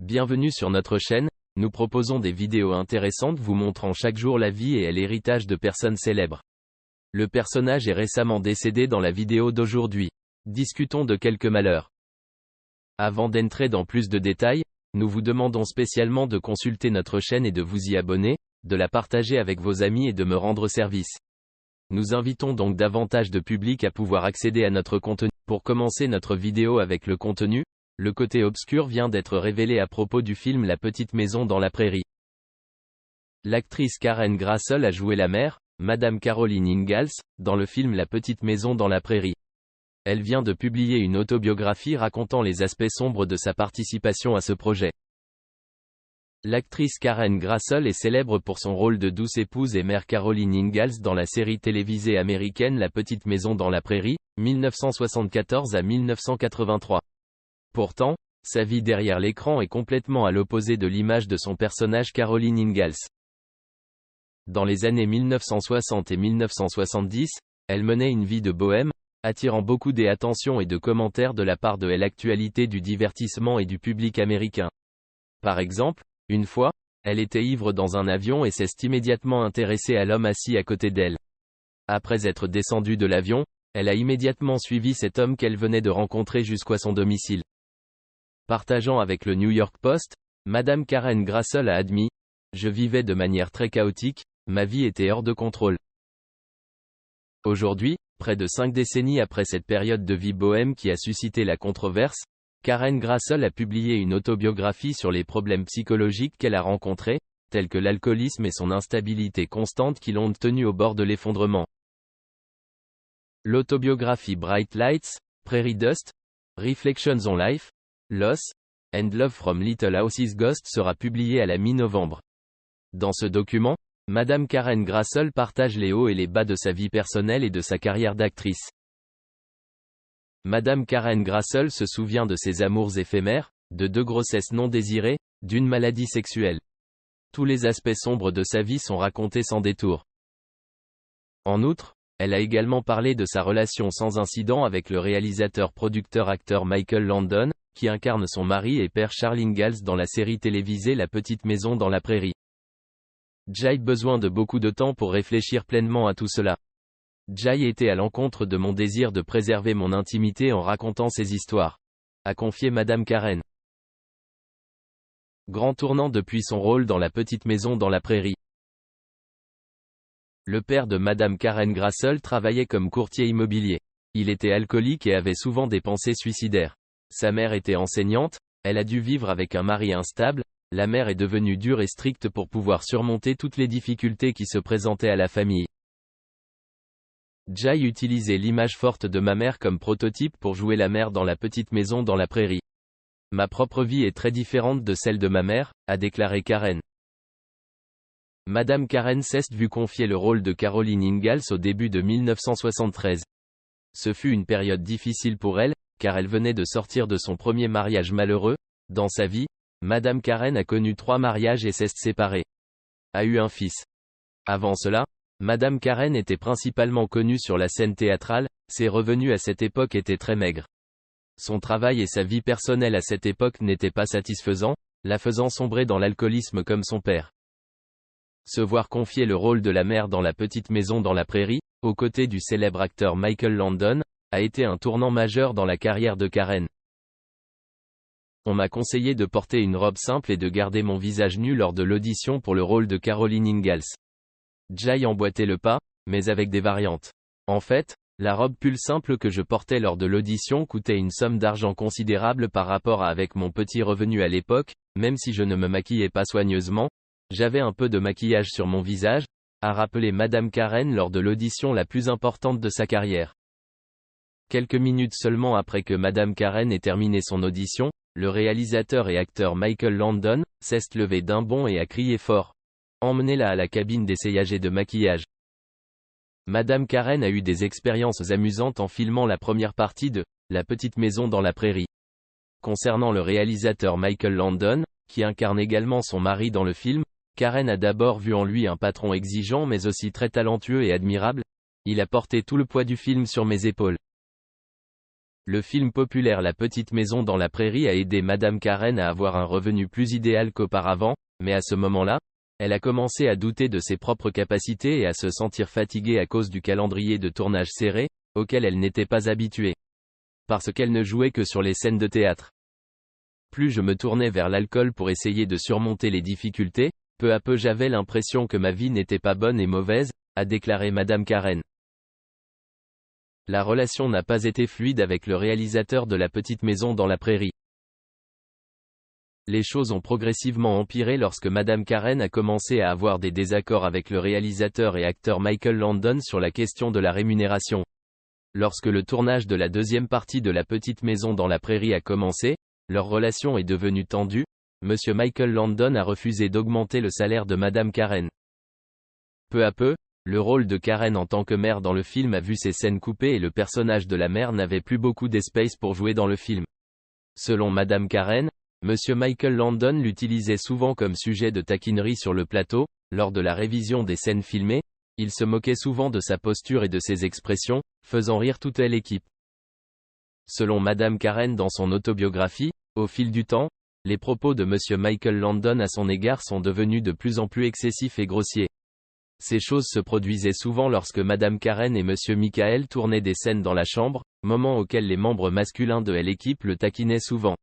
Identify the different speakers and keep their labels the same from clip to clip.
Speaker 1: Bienvenue sur notre chaîne, nous proposons des vidéos intéressantes vous montrant chaque jour la vie et l'héritage de personnes célèbres. Le personnage est récemment décédé dans la vidéo d'aujourd'hui. Discutons de quelques malheurs. Avant d'entrer dans plus de détails, nous vous demandons spécialement de consulter notre chaîne et de vous y abonner, de la partager avec vos amis et de me rendre service. Nous invitons donc davantage de public à pouvoir accéder à notre contenu. Pour commencer notre vidéo avec le contenu, le côté obscur vient d'être révélé à propos du film La Petite Maison dans la Prairie. L'actrice Karen Grassel a joué la mère, Madame Caroline Ingalls, dans le film La Petite Maison dans la Prairie. Elle vient de publier une autobiographie racontant les aspects sombres de sa participation à ce projet. L'actrice Karen Grassel est célèbre pour son rôle de douce épouse et mère Caroline Ingalls dans la série télévisée américaine La Petite Maison dans la Prairie, 1974 à 1983. Pourtant, sa vie derrière l'écran est complètement à l'opposé de l'image de son personnage Caroline Ingalls. Dans les années 1960 et 1970, elle menait une vie de bohème, attirant beaucoup d'attention et de commentaires de la part de l'actualité du divertissement et du public américain. Par exemple, une fois, elle était ivre dans un avion et s'est immédiatement intéressée à l'homme assis à côté d'elle. Après être descendue de l'avion, elle a immédiatement suivi cet homme qu'elle venait de rencontrer jusqu'à son domicile. Partageant avec le New York Post, Madame Karen Grassel a admis « Je vivais de manière très chaotique, ma vie était hors de contrôle ». Aujourd'hui, près de 5 décennies après cette période de vie bohème qui a suscité la controverse, Karen Grassel a publié une autobiographie sur les problèmes psychologiques qu'elle a rencontrés, tels que l'alcoolisme et son instabilité constante qui l'ont tenue au bord de l'effondrement. L'autobiographie Bright Lights, Prairie Dust, Reflections on Life, Loss, and Love from Little Houses Ghost sera publiée à la mi-novembre. Dans ce document, Madame Karen Grassel partage les hauts et les bas de sa vie personnelle et de sa carrière d'actrice. Madame Karen Grassel se souvient de ses amours éphémères, de 2 grossesses non désirées, d'une maladie sexuelle. Tous les aspects sombres de sa vie sont racontés sans détour. En outre, elle a également parlé de sa relation sans incident avec le réalisateur-producteur-acteur Michael Landon, qui incarne son mari et père Charles Ingalls dans la série télévisée La Petite Maison dans la Prairie. J'ai besoin de beaucoup de temps pour réfléchir pleinement à tout cela. J'ai été à l'encontre de mon désir de préserver mon intimité en racontant ces histoires, a confié Madame Karen. Grand tournant depuis son rôle dans La Petite Maison dans la Prairie. Le père de Madame Karen Grassel travaillait comme courtier immobilier. Il était alcoolique et avait souvent des pensées suicidaires. Sa mère était enseignante, elle a dû vivre avec un mari instable, la mère est devenue dure et stricte pour pouvoir surmonter toutes les difficultés qui se présentaient à la famille. J'ai utilisé l'image forte de ma mère comme prototype pour jouer la mère dans La Petite Maison dans la Prairie. Ma propre vie est très différente de celle de ma mère, a déclaré Karen. Madame Karen s'est vu confier le rôle de Caroline Ingalls au début de 1973. Ce fut une période difficile pour elle, car elle venait de sortir de son premier mariage malheureux. Dans sa vie, Madame Karen a connu 3 mariages et s'est séparée. A eu un fils. Avant cela, Madame Karen était principalement connue sur la scène théâtrale, ses revenus à cette époque étaient très maigres. Son travail et sa vie personnelle à cette époque n'étaient pas satisfaisants, la faisant sombrer dans l'alcoolisme comme son père. Se voir confier le rôle de la mère dans La Petite Maison dans la Prairie, aux côtés du célèbre acteur Michael Landon, a été un tournant majeur dans la carrière de Karen. On m'a conseillé de porter une robe simple et de garder mon visage nu lors de l'audition pour le rôle de Caroline Ingalls. J'ai emboîté le pas, mais avec des variantes. En fait, la robe pull simple que je portais lors de l'audition coûtait une somme d'argent considérable par rapport à avec mon petit revenu à l'époque, même si je ne me maquillais pas soigneusement, j'avais un peu de maquillage sur mon visage, a rappelé Madame Karen lors de l'audition la plus importante de sa carrière. Quelques minutes seulement après que Madame Karen ait terminé son audition, le réalisateur et acteur Michael Landon s'est levé d'un bond et a crié fort. Emmenez-la à la cabine d'essayage et de maquillage. Madame Karen a eu des expériences amusantes en filmant la première partie de La Petite Maison dans la Prairie. Concernant le réalisateur Michael Landon, qui incarne également son mari dans le film, Karen a d'abord vu en lui un patron exigeant mais aussi très talentueux et admirable. Il a porté tout le poids du film sur mes épaules. Le film populaire La Petite Maison dans la Prairie a aidé Madame Karen à avoir un revenu plus idéal qu'auparavant, mais à ce moment-là, elle a commencé à douter de ses propres capacités et à se sentir fatiguée à cause du calendrier de tournage serré, auquel elle n'était pas habituée. Parce qu'elle ne jouait que sur les scènes de théâtre. Plus je me tournais vers l'alcool pour essayer de surmonter les difficultés, peu à peu j'avais l'impression que ma vie n'était pas bonne et mauvaise, a déclaré Madame Karen. La relation n'a pas été fluide avec le réalisateur de La Petite Maison dans la Prairie. Les choses ont progressivement empiré lorsque Madame Karen a commencé à avoir des désaccords avec le réalisateur et acteur Michael Landon sur la question de la rémunération. Lorsque le tournage de la deuxième partie de La Petite Maison dans la Prairie a commencé, leur relation est devenue tendue, Monsieur Michael Landon a refusé d'augmenter le salaire de Madame Karen. Peu à peu, le rôle de Karen en tant que mère dans le film a vu ses scènes coupées et le personnage de la mère n'avait plus beaucoup d'espace pour jouer dans le film. Selon Madame Karen, Monsieur Michael Landon l'utilisait souvent comme sujet de taquinerie sur le plateau, lors de la révision des scènes filmées, il se moquait souvent de sa posture et de ses expressions, faisant rire toute l'équipe. Selon Madame Karen dans son autobiographie, au fil du temps, les propos de Monsieur Michael Landon à son égard sont devenus de plus en plus excessifs et grossiers. Ces choses se produisaient souvent lorsque Madame Karen et Monsieur Michael tournaient des scènes dans la chambre, moment auquel les membres masculins de l'équipe le taquinaient souvent.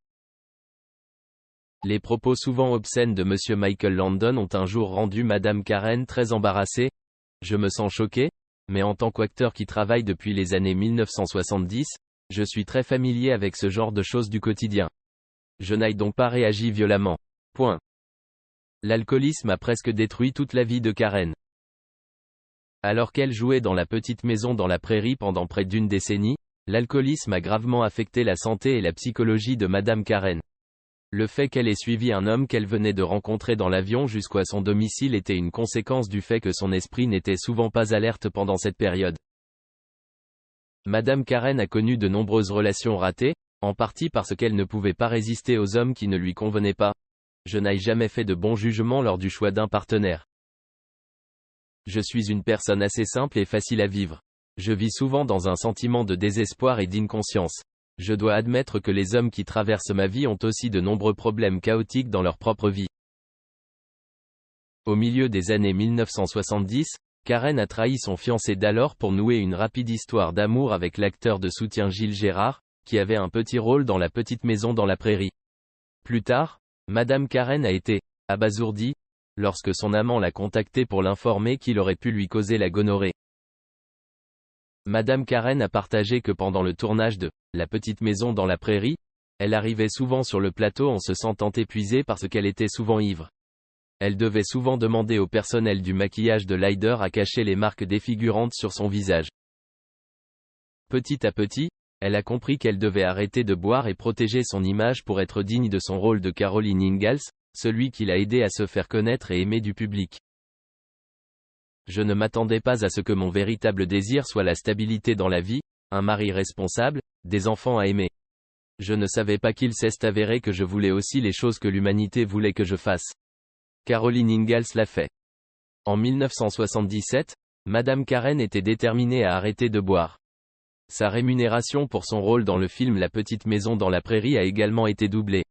Speaker 1: Les propos souvent obscènes de Monsieur Michael Landon ont un jour rendu Madame Karen très embarrassée. Je me sens choqué, mais en tant qu'acteur qui travaille depuis les années 1970, je suis très familier avec ce genre de choses du quotidien. Je n'ai donc pas réagi violemment. Point. L'alcoolisme a presque détruit toute la vie de Karen. Alors qu'elle jouait dans La Petite Maison dans la Prairie pendant près d'une décennie, l'alcoolisme a gravement affecté la santé et la psychologie de Madame Karen. Le fait qu'elle ait suivi un homme qu'elle venait de rencontrer dans l'avion jusqu'à son domicile était une conséquence du fait que son esprit n'était souvent pas alerte pendant cette période. Madame Karen a connu de nombreuses relations ratées, en partie parce qu'elle ne pouvait pas résister aux hommes qui ne lui convenaient pas. Je n'ai jamais fait de bon jugement lors du choix d'un partenaire. Je suis une personne assez simple et facile à vivre. Je vis souvent dans un sentiment de désespoir et d'inconscience. Je dois admettre que les hommes qui traversent ma vie ont aussi de nombreux problèmes chaotiques dans leur propre vie. Au milieu des années 1970, Karen a trahi son fiancé d'alors pour nouer une rapide histoire d'amour avec l'acteur de soutien Gilles Gérard, qui avait un petit rôle dans La Petite Maison dans la Prairie. Plus tard, Madame Karen a été abasourdie lorsque son amant l'a contacté pour l'informer qu'il aurait pu lui causer la gonorrhée. Madame Karen a partagé que pendant le tournage de La Petite Maison dans la Prairie, elle arrivait souvent sur le plateau en se sentant épuisée parce qu'elle était souvent ivre. Elle devait souvent demander au personnel du maquillage de l'Aider à cacher les marques défigurantes sur son visage. Petit à petit, elle a compris qu'elle devait arrêter de boire et protéger son image pour être digne de son rôle de Caroline Ingalls, celui qui l'a aidé à se faire connaître et aimer du public. Je ne m'attendais pas à ce que mon véritable désir soit la stabilité dans la vie, un mari responsable, des enfants à aimer. Je ne savais pas qu'il s'est avéré que je voulais aussi les choses que l'humanité voulait que je fasse. Caroline Ingalls l'a fait. En 1977, Madame Karen était déterminée à arrêter de boire. Sa rémunération pour son rôle dans le film La Petite Maison dans la Prairie a également été doublée.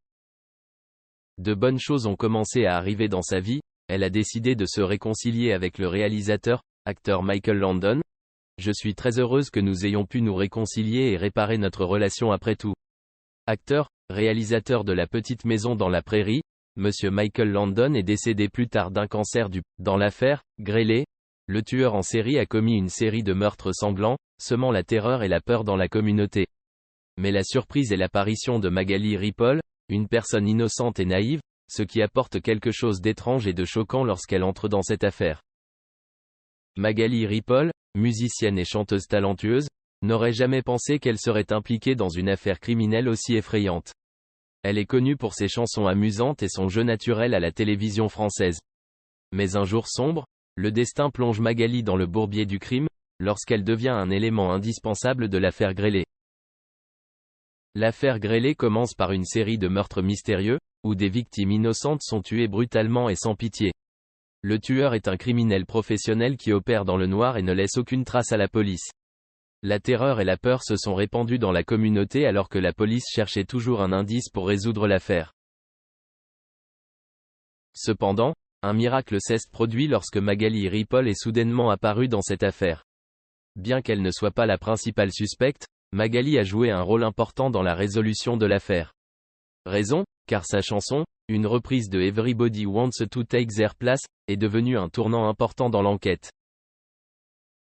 Speaker 1: De bonnes choses ont commencé à arriver dans sa vie, elle a décidé de se réconcilier avec le réalisateur, acteur Michael Landon. Je suis très heureuse que nous ayons pu nous réconcilier et réparer notre relation après tout. Acteur, réalisateur de La Petite Maison dans la Prairie, Monsieur Michael Landon est décédé plus tard d'un cancer du. Dans l'affaire Greeley, le tueur en série a commis une série de meurtres sanglants, semant la terreur et la peur dans la communauté. Mais la surprise est l'apparition de Magali Ripoll, une personne innocente et naïve, ce qui apporte quelque chose d'étrange et de choquant lorsqu'elle entre dans cette affaire. Magali Ripoll, musicienne et chanteuse talentueuse, n'aurait jamais pensé qu'elle serait impliquée dans une affaire criminelle aussi effrayante. Elle est connue pour ses chansons amusantes et son jeu naturel à la télévision française. Mais un jour sombre, le destin plonge Magali dans le bourbier du crime, lorsqu'elle devient un élément indispensable de l'affaire Greeley. L'affaire Greeley commence par une série de meurtres mystérieux, où des victimes innocentes sont tuées brutalement et sans pitié. Le tueur est un criminel professionnel qui opère dans le noir et ne laisse aucune trace à la police. La terreur et la peur se sont répandues dans la communauté alors que la police cherchait toujours un indice pour résoudre l'affaire. Cependant, un miracle s'est produit lorsque Magali Ripoll est soudainement apparue dans cette affaire. Bien qu'elle ne soit pas la principale suspecte, Magali a joué un rôle important dans la résolution de l'affaire. Raison, car sa chanson, une reprise de Everybody Wants to Take Their Place, est devenue un tournant important dans l'enquête.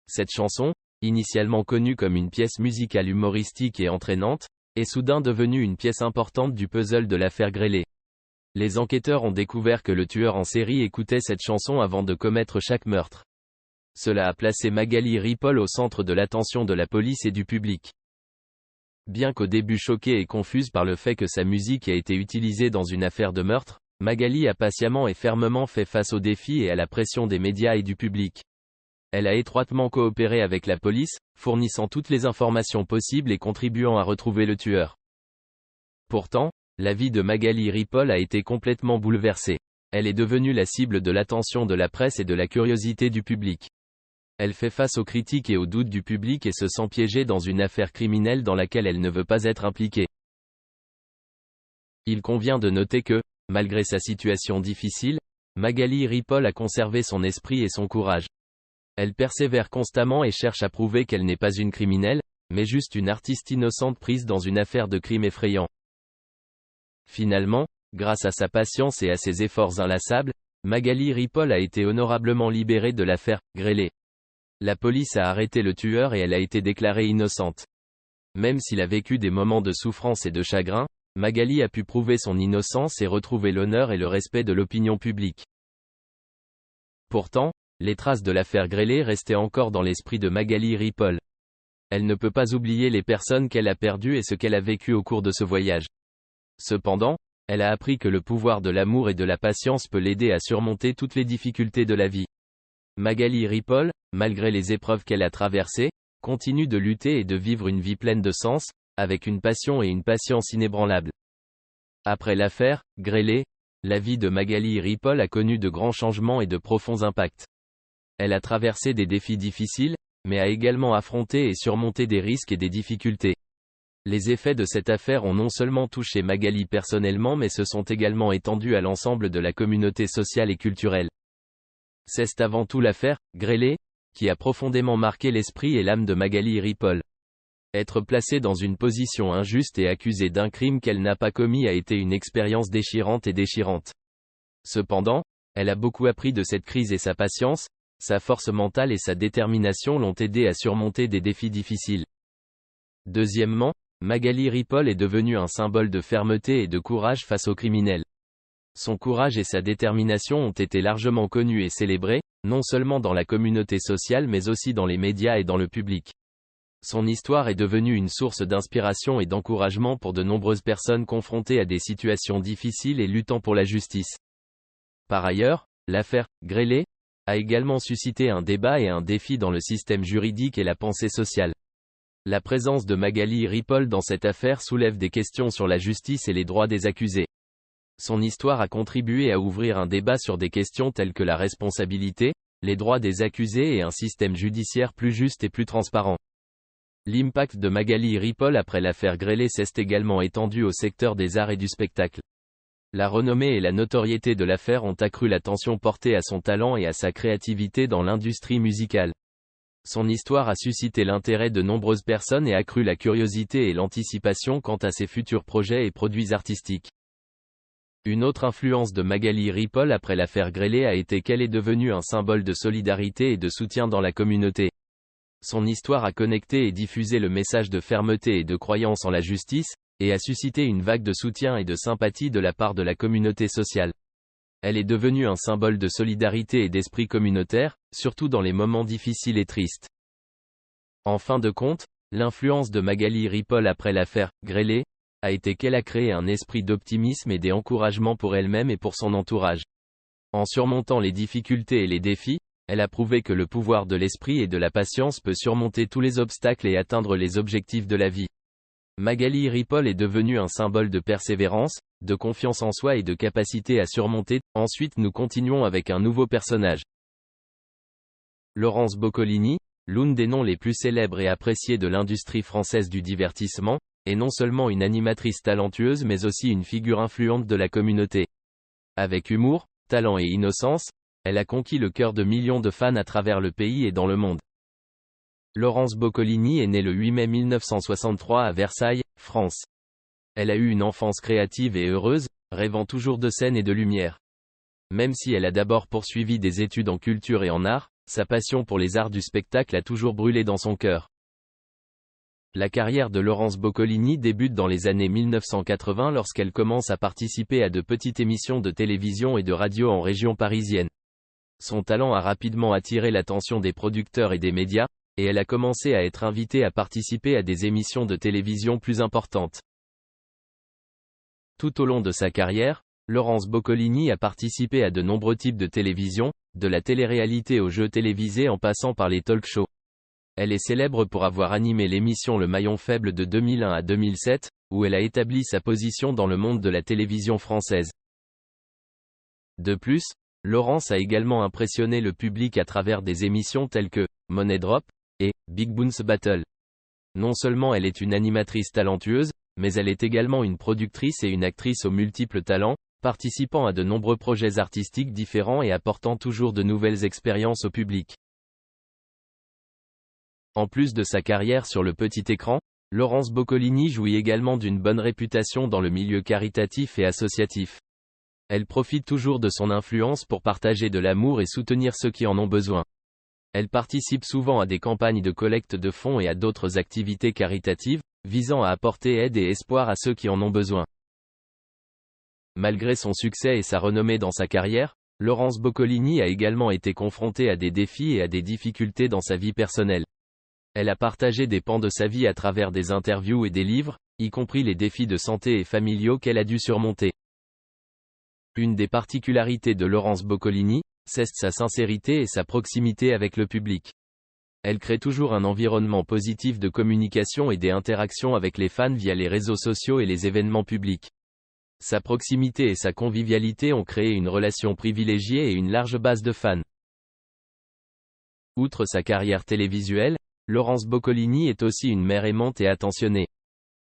Speaker 1: Cette chanson, initialement connue comme une pièce musicale humoristique et entraînante, est soudain devenue une pièce importante du puzzle de l'affaire Greeley. Les enquêteurs ont découvert que le tueur en série écoutait cette chanson avant de commettre chaque meurtre. Cela a placé Magali Ripoll au centre de l'attention de la police et du public. Bien qu'au début choquée et confuse par le fait que sa musique a été utilisée dans une affaire de meurtre, Magali a patiemment et fermement fait face aux défis et à la pression des médias et du public. Elle a étroitement coopéré avec la police, fournissant toutes les informations possibles et contribuant à retrouver le tueur. Pourtant, la vie de Magali Ripoll a été complètement bouleversée. Elle est devenue la cible de l'attention de la presse et de la curiosité du public. Elle fait face aux critiques et aux doutes du public et se sent piégée dans une affaire criminelle dans laquelle elle ne veut pas être impliquée. Il convient de noter que, malgré sa situation difficile, Magali Ripoll a conservé son esprit et son courage. Elle persévère constamment et cherche à prouver qu'elle n'est pas une criminelle, mais juste une artiste innocente prise dans une affaire de crime effrayant. Finalement, grâce à sa patience et à ses efforts inlassables, Magali Ripoll a été honorablement libérée de l'affaire Greeley. La police a arrêté le tueur et elle a été déclarée innocente. Même s'il a vécu des moments de souffrance et de chagrin, Magali a pu prouver son innocence et retrouver l'honneur et le respect de l'opinion publique. Pourtant, les traces de l'affaire Greeley restaient encore dans l'esprit de Magali Ripoll. Elle ne peut pas oublier les personnes qu'elle a perdues et ce qu'elle a vécu au cours de ce voyage. Cependant, elle a appris que le pouvoir de l'amour et de la patience peut l'aider à surmonter toutes les difficultés de la vie. Magali Ripoll, malgré les épreuves qu'elle a traversées, continue de lutter et de vivre une vie pleine de sens, avec une passion et une patience inébranlables. Après l'affaire Greeley, la vie de Magali Ripoll a connu de grands changements et de profonds impacts. Elle a traversé des défis difficiles, mais a également affronté et surmonté des risques et des difficultés. Les effets de cette affaire ont non seulement touché Magali personnellement mais se sont également étendus à l'ensemble de la communauté sociale et culturelle. C'est avant tout l'affaire Greeley qui a profondément marqué l'esprit et l'âme de Magali Ripoll. Être placée dans une position injuste et accusée d'un crime qu'elle n'a pas commis a été une expérience déchirante et déchirante. Cependant, elle a beaucoup appris de cette crise et sa patience, sa force mentale et sa détermination l'ont aidée à surmonter des défis difficiles. Deuxièmement, Magali Ripoll est devenue un symbole de fermeté et de courage face aux criminels. Son courage et sa détermination ont été largement connus et célébrés, non seulement dans la communauté sociale mais aussi dans les médias et dans le public. Son histoire est devenue une source d'inspiration et d'encouragement pour de nombreuses personnes confrontées à des situations difficiles et luttant pour la justice. Par ailleurs, l'affaire Greeley a également suscité un débat et un défi dans le système juridique et la pensée sociale. La présence de Magali Ripoll dans cette affaire soulève des questions sur la justice et les droits des accusés. Son histoire a contribué à ouvrir un débat sur des questions telles que la responsabilité, les droits des accusés et un système judiciaire plus juste et plus transparent. L'impact de Magali Ripoll après l'affaire Greeley s'est également étendu au secteur des arts et du spectacle. La renommée et la notoriété de l'affaire ont accru l'attention portée à son talent et à sa créativité dans l'industrie musicale. Son histoire a suscité l'intérêt de nombreuses personnes et accru la curiosité et l'anticipation quant à ses futurs projets et produits artistiques. Une autre influence de Magali Ripoll après l'affaire Greeley a été qu'elle est devenue un symbole de solidarité et de soutien dans la communauté. Son histoire a connecté et diffusé le message de fermeté et de croyance en la justice, et a suscité une vague de soutien et de sympathie de la part de la communauté sociale. Elle est devenue un symbole de solidarité et d'esprit communautaire, surtout dans les moments difficiles et tristes. En fin de compte, l'influence de Magali Ripoll après l'affaire Greeley a été qu'elle a créé un esprit d'optimisme et d'encouragement pour elle-même et pour son entourage. En surmontant les difficultés et les défis, elle a prouvé que le pouvoir de l'esprit et de la patience peut surmonter tous les obstacles et atteindre les objectifs de la vie. Magali Ripoll est devenue un symbole de persévérance, de confiance en soi et de capacité à surmonter. Ensuite nous continuons avec un nouveau personnage. Laurence Boccolini, l'une des noms les plus célèbres et appréciés de l'industrie française du divertissement, est non seulement une animatrice talentueuse mais aussi une figure influente de la communauté. Avec humour, talent et innocence, elle a conquis le cœur de millions de fans à travers le pays et dans le monde. Laurence Boccolini est née le 8 mai 1963 à Versailles, France. Elle a eu une enfance créative et heureuse, rêvant toujours de scène et de lumière. Même si elle a d'abord poursuivi des études en culture et en art, sa passion pour les arts du spectacle a toujours brûlé dans son cœur. La carrière de Laurence Boccolini débute dans les années 1980 lorsqu'elle commence à participer à de petites émissions de télévision et de radio en région parisienne. Son talent a rapidement attiré l'attention des producteurs et des médias, et elle a commencé à être invitée à participer à des émissions de télévision plus importantes. Tout au long de sa carrière, Laurence Boccolini a participé à de nombreux types de télévision, de la télé-réalité aux jeux télévisés en passant par les talk-shows. Elle est célèbre pour avoir animé l'émission Le Maillon Faible de 2001 à 2007, où elle a établi sa position dans le monde de la télévision française. De plus, Laurence a également impressionné le public à travers des émissions telles que Money Drop et Big Bounce Battle. Non seulement elle est une animatrice talentueuse, mais elle est également une productrice et une actrice aux multiples talents, participant à de nombreux projets artistiques différents et apportant toujours de nouvelles expériences au public. En plus de sa carrière sur le petit écran, Laurence Boccolini jouit également d'une bonne réputation dans le milieu caritatif et associatif. Elle profite toujours de son influence pour partager de l'amour et soutenir ceux qui en ont besoin. Elle participe souvent à des campagnes de collecte de fonds et à d'autres activités caritatives, visant à apporter aide et espoir à ceux qui en ont besoin. Malgré son succès et sa renommée dans sa carrière, Laurence Boccolini a également été confrontée à des défis et à des difficultés dans sa vie personnelle. Elle a partagé des pans de sa vie à travers des interviews et des livres, y compris les défis de santé et familiaux qu'elle a dû surmonter. Une des particularités de Laurence Boccolini, c'est sa sincérité et sa proximité avec le public. Elle crée toujours un environnement positif de communication et des interactions avec les fans via les réseaux sociaux et les événements publics. Sa proximité et sa convivialité ont créé une relation privilégiée et une large base de fans. Outre sa carrière télévisuelle, Laurence Boccolini est aussi une mère aimante et attentionnée.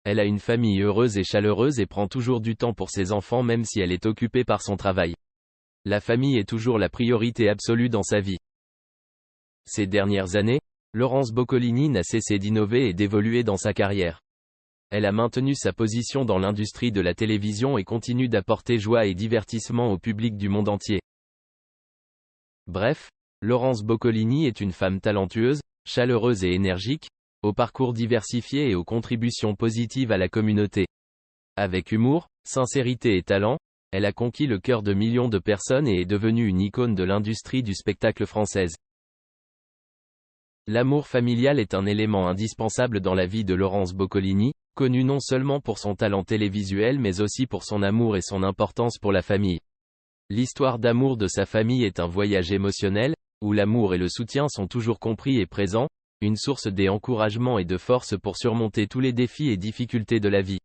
Speaker 1: Elle a une famille heureuse et chaleureuse et prend toujours du temps pour ses enfants même si elle est occupée par son travail. La famille est toujours la priorité absolue dans sa vie. Ces dernières années, Laurence Boccolini n'a cessé d'innover et d'évoluer dans sa carrière. Elle a maintenu sa position dans l'industrie de la télévision et continue d'apporter joie et divertissement au public du monde entier. Bref, Laurence Boccolini est une femme talentueuse, chaleureuse et énergique, au parcours diversifié et aux contributions positives à la communauté. Avec humour, sincérité et talent, elle a conquis le cœur de millions de personnes et est devenue une icône de l'industrie du spectacle française. L'amour familial est un élément indispensable dans la vie de Laurence Boccolini, connue non seulement pour son talent télévisuel mais aussi pour son amour et son importance pour la famille. L'histoire d'amour de sa famille est un voyage émotionnel, où l'amour et le soutien sont toujours compris et présents, une source d'encouragement et de force pour surmonter tous les défis et difficultés de la vie.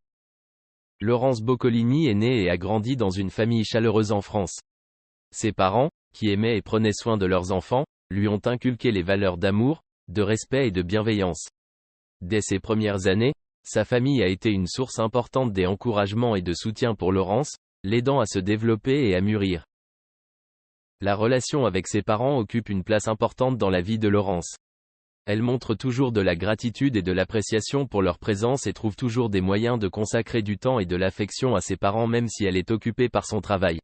Speaker 1: Laurence Boccolini est née et a grandi dans une famille chaleureuse en France. Ses parents, qui aimaient et prenaient soin de leurs enfants, lui ont inculqué les valeurs d'amour, de respect et de bienveillance. Dès ses premières années, sa famille a été une source importante d'encouragement et de soutien pour Laurence, l'aidant à se développer et à mûrir. La relation avec ses parents occupe une place importante dans la vie de Laurence. Elle montre toujours de la gratitude et de l'appréciation pour leur présence et trouve toujours des moyens de consacrer du temps et de l'affection à ses parents même si elle est occupée par son travail.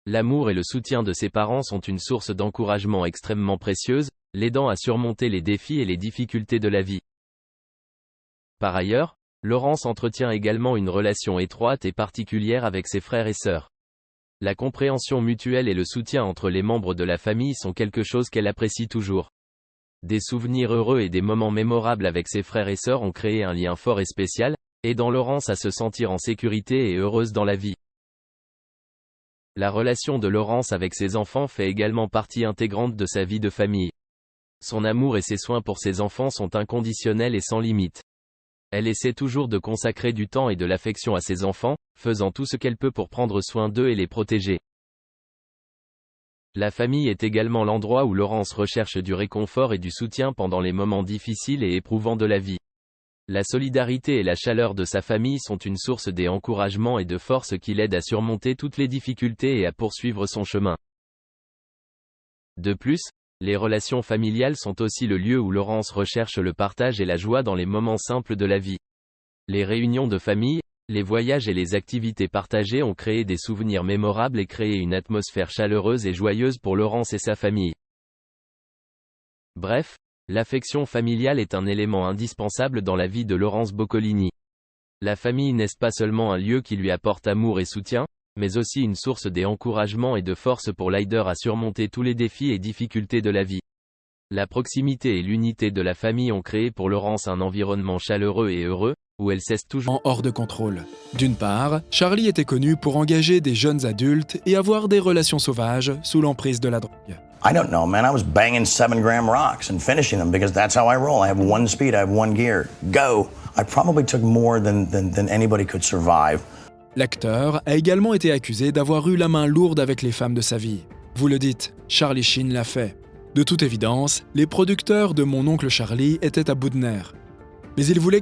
Speaker 1: L'amour et le soutien de ses parents sont une source d'encouragement extrêmement précieuse, l'aidant à surmonter les défis et les difficultés de la vie. Par ailleurs, Laurence entretient également une relation étroite et particulière avec ses frères et sœurs. La compréhension mutuelle et le soutien entre les membres de la famille sont quelque chose qu'elle apprécie toujours. Des souvenirs heureux et des moments mémorables avec ses frères et sœurs ont créé un lien fort et spécial, aidant Laurence à se sentir en sécurité et heureuse dans la vie. La relation de Laurence avec ses enfants fait également partie intégrante de sa vie de famille. Son amour et ses soins pour ses enfants sont inconditionnels et sans limite. Elle essaie toujours de consacrer du temps et de l'affection à ses enfants, faisant tout ce qu'elle peut pour prendre soin d'eux et les protéger. La famille est également l'endroit où Laurence recherche du réconfort et du soutien pendant les moments difficiles et éprouvants de la vie. La solidarité et la chaleur de sa famille sont une source d'encouragement et de force qui l'aide à surmonter toutes les difficultés et à poursuivre son chemin. De plus, les relations familiales sont aussi le lieu où Laurence recherche le partage et la joie dans les moments simples de la vie. Les réunions de famille, les voyages et les activités partagées ont créé des souvenirs mémorables et créé une atmosphère chaleureuse et joyeuse pour Laurence et sa famille. Bref, l'affection familiale est un élément indispensable dans la vie de Laurence Boccolini. La famille n'est pas seulement un lieu qui lui apporte amour et soutien, mais aussi une source d'encouragement et de force pour l'aider à surmonter tous les défis et difficultés de la vie. La proximité et l'unité de la famille ont créé pour Laurence un environnement chaleureux et heureux, où elle cesse toujours
Speaker 2: hors de contrôle. D'une part, Charlie était connu pour engager des jeunes adultes et avoir des relations sauvages sous l'emprise de la drogue.
Speaker 3: I don't know, man. I was banging 7-gram rocks and finishing them because that's how I roll. I have one speed, I have one gear. Go! I probably took more than anybody could survive.
Speaker 2: L'acteur a également été accusé d'avoir eu la main lourde avec les femmes de sa vie. Vous le dites, Charlie Sheen l'a fait. De toute évidence, les producteurs de Mon oncle Charlie étaient à bout de nerfs. Mais ils voulaient